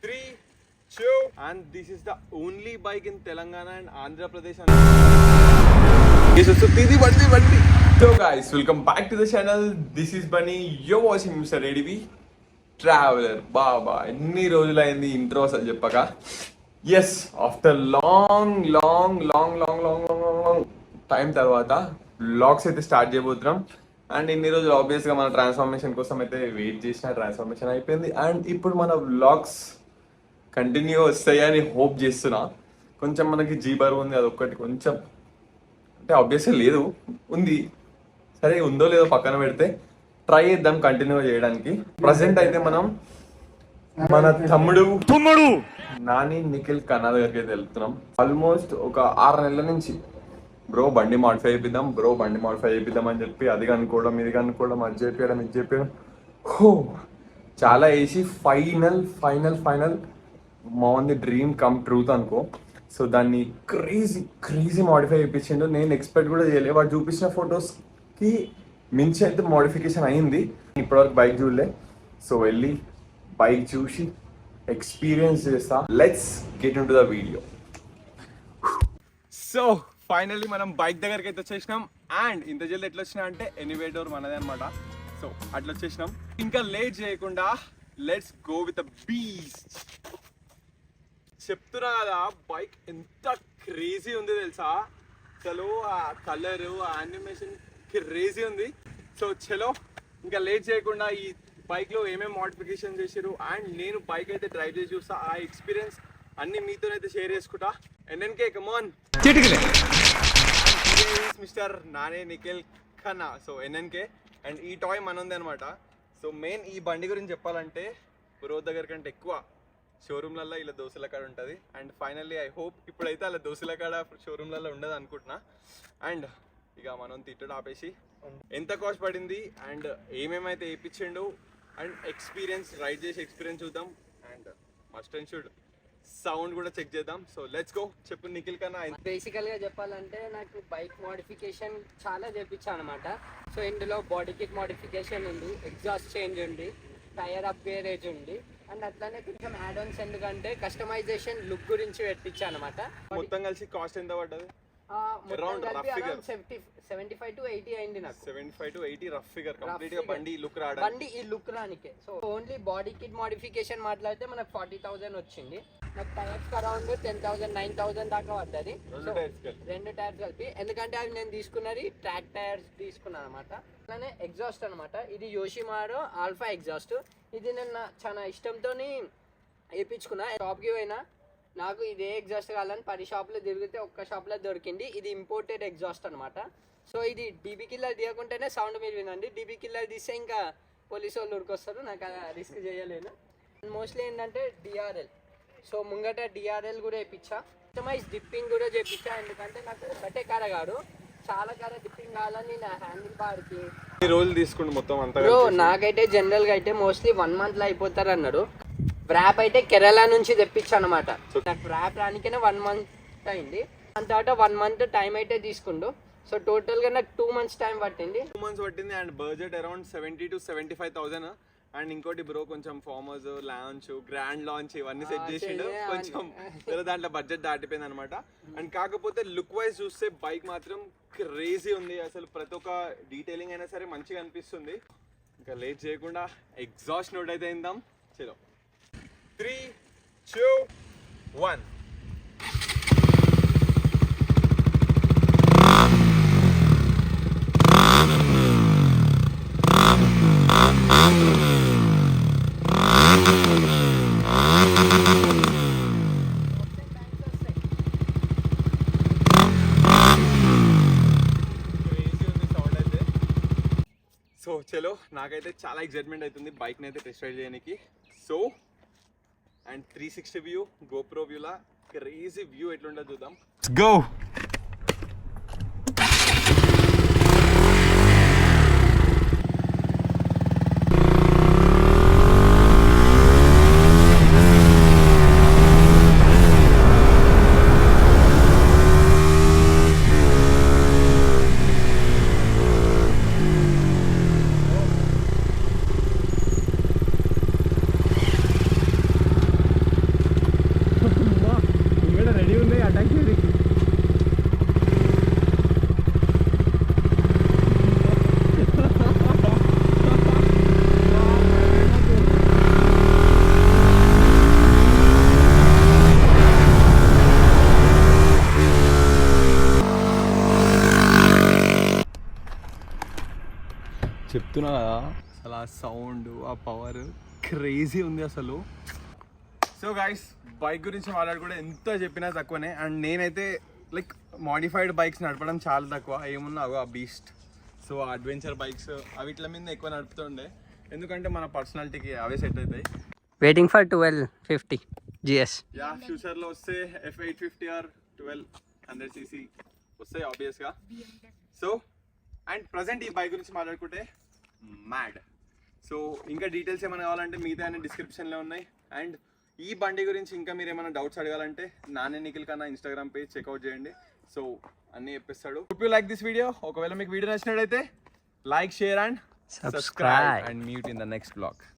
3, 2, and this is the only bike in Telangana and Andhra Pradesh. So guys, welcome back to the channel. This is Bunny. You're watching Mr. ADV Traveler. Baba, ఎన్ని రోజులైంది intro అసలు చెప్పక. Yes, after long time తర్వాత vlogs అయితే start చేయబోతున్నాం. And ఇన్ని రోజులు ఆబ్వియస్గా మన ట్రాన్స్ఫర్మేషన్ కోసం అయితే వెయిట్ చేసిన, ట్రాన్స్ఫర్మేషన్ అయిపోయింది. అండ్ ఇప్పుడు మన వ్లాగ్స్ కంటిన్యూ వస్తాయని హోప్ చేస్తున్నా. కొంచెం మనకి జీబర్ ఉంది, అదొక్కటి కొంచెం అంటే ఆబ్వియస్గా లేదు, ఉంది. సరే ఉందో లేదో పక్కన పెడితే ట్రై చేద్దాం కంటిన్యూ చేయడానికి. ప్రజెంట్ అయితే మనం మన తమ్ముడు నాని నిఖిల్ కన్నా దగ్గరికి అయితే వెళ్తున్నాం. ఆల్మోస్ట్ ఒక 6 నెలల నుంచి బ్రో బండి మాడిఫై చేపిద్దాం అని చెప్పి అది కనుక్కోవడం, ఇది కనుక్కోవడం, అది చెప్పడం హో చాలా వేసి ఫైనల్ మాది డ్రీమ్ కమ్ ట్రూత్ అనుకో. సో దాన్ని క్రేజీ మాడిఫై చేయించిండు. నేను ఎక్స్పెక్ట్ కూడా చేయలేదు. వాడు చూపించిన ఫొటోస్కి మించి అయితే మోడిఫికేషన్ అయింది. ఇప్పటివరకు బైక్ చూడలే. సో వెళ్ళి బైక్ చూసి ఎక్స్పీరియన్స్ చేస్తా. Let's get in to the video. So finally మనం బైక్ దగ్గరికి అయితే వచ్చేసినాం. అండ్ ఇంత జల్ది ఎట్లా వచ్చినా అంటే ఎనీవే డోర్ మనదే అనమాట. సో అట్లా వచ్చేసినాం. ఇంకా లేట్ చేయకుండా let's go with the beast. చెప్తున్నా కదా, బైక్ ఎంత క్రేజీ ఉంది తెలుసా. అసలు ఆ కలరు, ఆ యానిమేషన్ క్రేజీ ఉంది. సో చలో ఇంకా లేట్ చేయకుండా ఈ బైక్లో ఏమేమి మోడిఫికేషన్ చేసారు అండ్ నేను బైక్ అయితే డ్రైవ్ చేసి చూస్తా. ఆ ఎక్స్పీరియన్స్ అన్ని మీతోనైతే షేర్ చేసుకుంటా. NNK come on mister Nani Nikhil Khanna. So NNK and ఈ టాయ్ మనది అనమాట. సో మెయిన్ ఈ బండి గురించి చెప్పాలంటే బ్రో దగ్గర కంటే ఎక్కువ షోరూమ్లలో ఇలా దోశల కాడ ఉంటుంది. అండ్ ఫైనల్లీ ఐ హోప్ ఇప్పుడైతే అలా దోశల కాడ షోరూమ్లలో ఉండదు అనుకుంటున్నా. అండ్ ఇక మనం తిట్టడం ఆపేసి ఎంత కాస్ట్ పడింది అండ్ ఏమేమైతే వేయించిండు అండ్ ఎక్స్పీరియన్స్, రైడ్ చేసి ఎక్స్పీరియన్స్ చూద్దాం. And must and should sound కూడా చెక్ చేద్దాం. So let's go. చెప్పు నిఖిల్ కన్నా. బేసికల్గా చెప్పాలంటే నాకు బైక్ మోడిఫికేషన్ చాలా చేయించాను అనమాట. సో ఇందులో బాడీ కిట్ మోడిఫికేషన్ ఉంది, ఎగ్జాస్ట్ చేంజ్ ఉంది, టైర్ అప్గ్రేడ్ ఉంది. అండ్ అట్లానే కొంచెం యాడ్ ఆన్స్, ఎందుకంటే కస్టమైజేషన్ లుక్ గురించి పెట్టించా అనమాట. మొత్తం కలిసి కాస్ట్ ఎంత పడ్డది? అరౌండ్ 75 to 80 అయింది నాకు. 75 to 80 రఫ్ ఫిగర్. కంప్లీట్ గా బండి ఈ లుక్ రానికే. So only body kit modification మాట్లాడితే మనకు 40,000 వచ్చింది. నాకు టైర్స్ అరౌండ్ 10,000 9,000 దాకా పడ్డది. రెండు టైర్స్ కలిపి. ఎందుకంటే అవి నేను తీసుకున్నది ట్రాక్ టైర్స్ తీసుకున్నాను అనమాట. అలానే ఎగ్జాస్ట్ అనమాట. ఇది యోషిమారో ఆల్ఫా ఎగ్జాస్ట్. ఇది నేను చాలా ఇష్టంతో వేయించుకున్నా. షాప్కి పోయినా నాకు ఇదే ఎగ్జాస్ట్ కావాలని 10 షాపులు తిరిగితే ఒక్క షాప్లో దొరికింది. ఇది ఇంపోర్టెడ్ ఎగ్జాస్ట్ అనమాట. సో ఇది డీబీ కిల్లర్ తీయకుంటేనే సౌండ్ మీరు వినండి. డీబీ కిల్లర్ తీస్తే ఇంకా పోలీసు వాళ్ళు ఉరికొస్తారు. నాకు రిస్క్ చేయలేను. మోస్ట్లీ ఏంటంటే డిఆర్ఎల్. సో ముంగట డిఆర్ఎల్ కూడా వేయించా. కస్టమైజ్ డిప్పింగ్ కూడా చేయించా. ఎందుకంటే నాకు ఒకటే కార కాదు, చాలా కార డిప్పింగ్ కావాలని నా హ్యాండిల్ బార్కి రోజులు తీసుకుంటు మొత్తం అంతా. నాకైతే జనరల్గా అయితే మోస్ట్లీ 1 monthలో అయిపోతారు అన్నారు. వ్రాప్ అయితే కేరళ నుంచి తెప్పించాను అనమాట. నాకు వ్రాప్ రానికైనా 1 month అయింది. దాని తర్వాత 1 month టైం అయితే తీసుకుండు. సో టోటల్గా నాకు 2 months టైం పట్టింది. 2 months పట్టింది. And budget around 70 to 75,000. And ఇంకోటి బ్రో కొంచెం ఫార్మర్స్ లాంచ్, గ్రాండ్ లాంచ్ ఇవన్నీ సెట్ చేసిండు. కొంచెం దాంట్లో బడ్జెట్ దాటిపోయింది అనమాట. అండ్ కాకపోతే లుక్ వైజ్ చూస్తే బైక్ మాత్రం క్రేజీ ఉంది. అసలు ప్రతి ఒక్క డీటెయిలింగ్ అయినా సరే మంచిగా అనిపిస్తుంది. ఇంకా లేట్ చేయకుండా ఎగ్జాస్ట్ నోట్ అయితే ఇందాం. చలో 3, 2, 1. సో చలో నాకైతే చాలా ఎక్సైట్మెంట్ అవుతుంది బైక్ని అయితే టెస్ట్ రైడ్ చేయడానికి. సో అండ్ 360 వ్యూ, గోప్రో వ్యూలా క్రేజీ వ్యూ ఎట్లుంటుందో చూద్దాం. గో. చెప్తున్నా కదా అసలు ఆ సౌండ్ ఆ పవర్ క్రేజీ ఉంది అసలు. సో గైస్ బైక్ గురించి మాట్లాడుకుంటే ఎంత చెప్పినా తక్కువనే. అండ్ నేనైతే లైక్ మాడిఫైడ్ బైక్స్ నడపడం చాలా తక్కువ. ఏమున్నా ఆ బీస్ట్, సో అడ్వెంచర్ బైక్స్ అవిట్ల మీద ఎక్కువ నడుపుతుండే, ఎందుకంటే మన పర్సనాలిటీకి అవే సెట్ అవుతాయి. Waiting for 1250 GS. యా ఫ్యూచర్లో వస్తే F850 ఆర్ 1200cc వస్తాయి ఆబ్వియస్గా. సో అండ్ ప్రజెంట్ ఈ బైక్ గురించి మాట్లాడుకుంటే మ్యాడ్. సో ఇంకా డీటెయిల్స్ ఏమైనా కావాలంటే మిగతా అన్ని డిస్క్రిప్షన్లో ఉన్నాయి. అండ్ ఈ బండి గురించి ఇంకా మీరు ఏమైనా డౌట్స్ అడగాలంటే Nani Nikhil Khanna Instagram page check out చేయండి. సో అన్నీ చెప్పిస్తాడు. Hope you like this video. ఒకవేళ మీకు వీడియో నచ్చినట్టయితే like, share and subscribe and meet in the next blog.